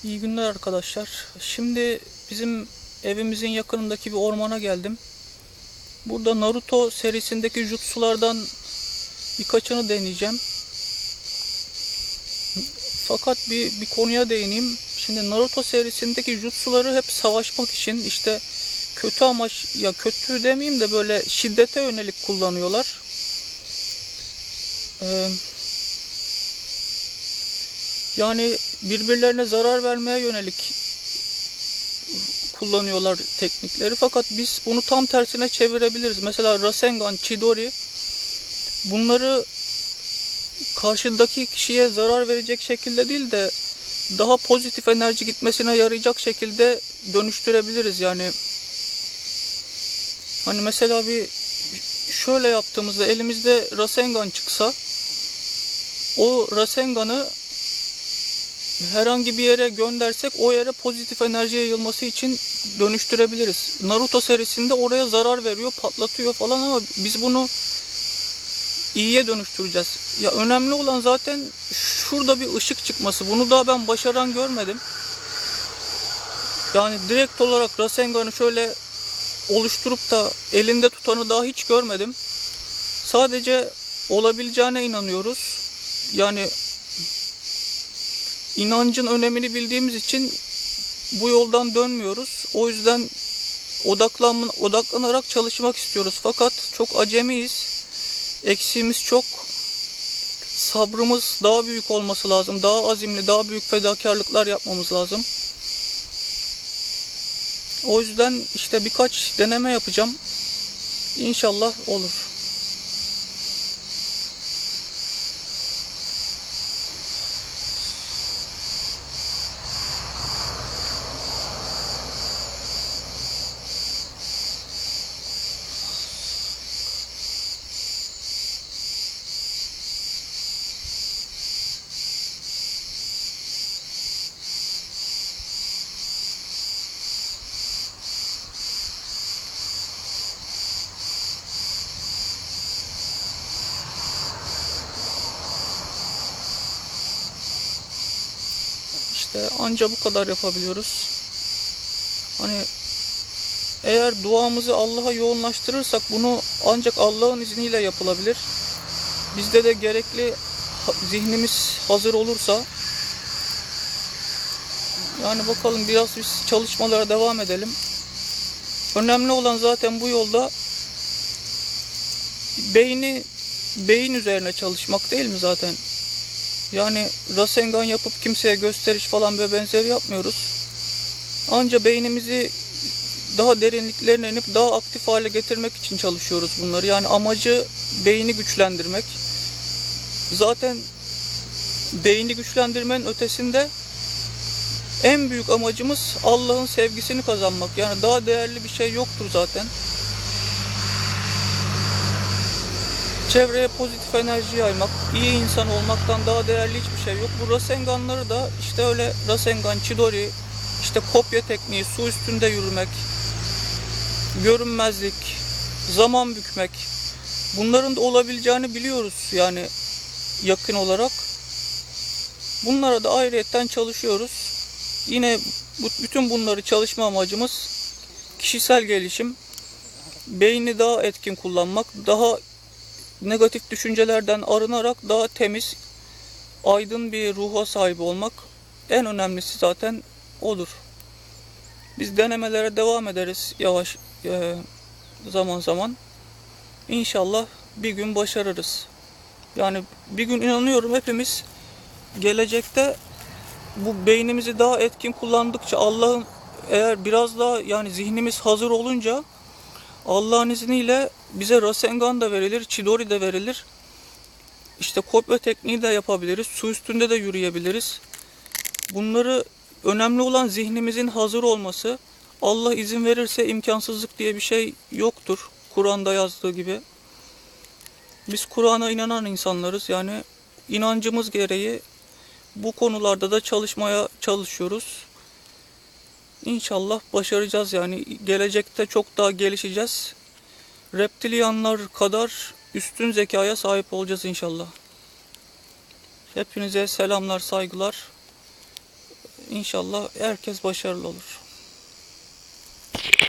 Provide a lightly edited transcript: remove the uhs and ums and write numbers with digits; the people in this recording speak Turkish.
İyi günler arkadaşlar. Şimdi bizim evimizin yakınındaki bir ormana geldim. Burada Naruto serisindeki jutsulardan birkaçını deneyeceğim. Fakat bir konuya değineyim. Şimdi Naruto serisindeki jutsuları hep savaşmak için işte kötü amaç, ya kötü demeyeyim de böyle şiddete yönelik kullanıyorlar. Ee, Yani birbirlerine zarar vermeye yönelik kullanıyorlar teknikleri. Fakat biz bunu tam tersine çevirebiliriz. Mesela Rasengan, Chidori, bunları karşıdaki kişiye zarar verecek şekilde değil de daha pozitif enerji gitmesine yarayacak şekilde dönüştürebiliriz. Yani hani mesela bir şöyle yaptığımızda elimizde Rasengan çıksa, o Rasengan'ı herhangi bir yere göndersek o yere pozitif enerji yayılması için dönüştürebiliriz. Naruto serisinde oraya zarar veriyor, patlatıyor falan ama biz bunu iyiye dönüştüreceğiz. Ya önemli olan zaten şurada bir ışık çıkması. Bunu daha ben başaran görmedim. Yani direkt olarak Rasengan'ı şöyle oluşturup da elinde tutanı daha hiç görmedim. Sadece olabileceğine inanıyoruz. Yani inancın önemini bildiğimiz için bu yoldan dönmüyoruz. O yüzden odaklanarak çalışmak istiyoruz. Fakat çok acemiyiz. Eksiğimiz çok. Sabrımız daha büyük olması lazım. Daha azimli, daha büyük fedakarlıklar yapmamız lazım. O yüzden işte birkaç deneme yapacağım. İnşallah olur. İşte anca bu kadar yapabiliyoruz. Hani eğer duamızı Allah'a yoğunlaştırırsak bunu ancak Allah'ın izniyle yapılabilir. Bizde de gerekli zihnimiz hazır olursa, yani bakalım, biraz biz çalışmalara devam edelim. Önemli olan zaten bu yolda beyin üzerine çalışmak değil mi zaten? Yani Rasengan yapıp kimseye gösteriş falan ve benzeri yapmıyoruz. Anca beynimizi daha derinliklerine inip daha aktif hale getirmek için çalışıyoruz bunları. Yani amacı beyni güçlendirmek. Zaten beyni güçlendirmenin ötesinde en büyük amacımız Allah'ın sevgisini kazanmak. Yani daha değerli bir şey yoktur zaten. Çevreye pozitif enerji yaymak, iyi insan olmaktan daha değerli hiçbir şey yok. Bu Rasenganları da işte öyle Rasengan, Chidori, işte kopya tekniği, su üstünde yürümek, görünmezlik, zaman bükmek. Bunların da olabileceğini biliyoruz yani yakın olarak. Bunlara da ayrıyetten çalışıyoruz. Yine bütün bunları çalışma amacımız kişisel gelişim, beyni daha etkin kullanmak, daha negatif düşüncelerden arınarak daha temiz, aydın bir ruha sahip olmak. En önemlisi zaten odur. Biz denemelere devam ederiz yavaş, zaman zaman. İnşallah bir gün başarırız. Yani bir gün inanıyorum hepimiz gelecekte bu beynimizi daha etkin kullandıkça, Allah'ın, eğer biraz daha yani zihnimiz hazır olunca Allah'ın izniyle bize Rasengan da verilir, Chidori de verilir. İşte kopya tekniği de yapabiliriz. Su üstünde de yürüyebiliriz. Bunları, önemli olan zihnimizin hazır olması. Allah izin verirse imkansızlık diye bir şey yoktur. Kur'an'da yazdığı gibi. Biz Kur'an'a inanan insanlarız. Yani inancımız gereği bu konularda da çalışmaya çalışıyoruz. İnşallah başaracağız yani. Gelecekte çok daha gelişeceğiz. Reptilyanlar kadar üstün zekaya sahip olacağız inşallah. Hepinize selamlar, saygılar. İnşallah herkes başarılı olur.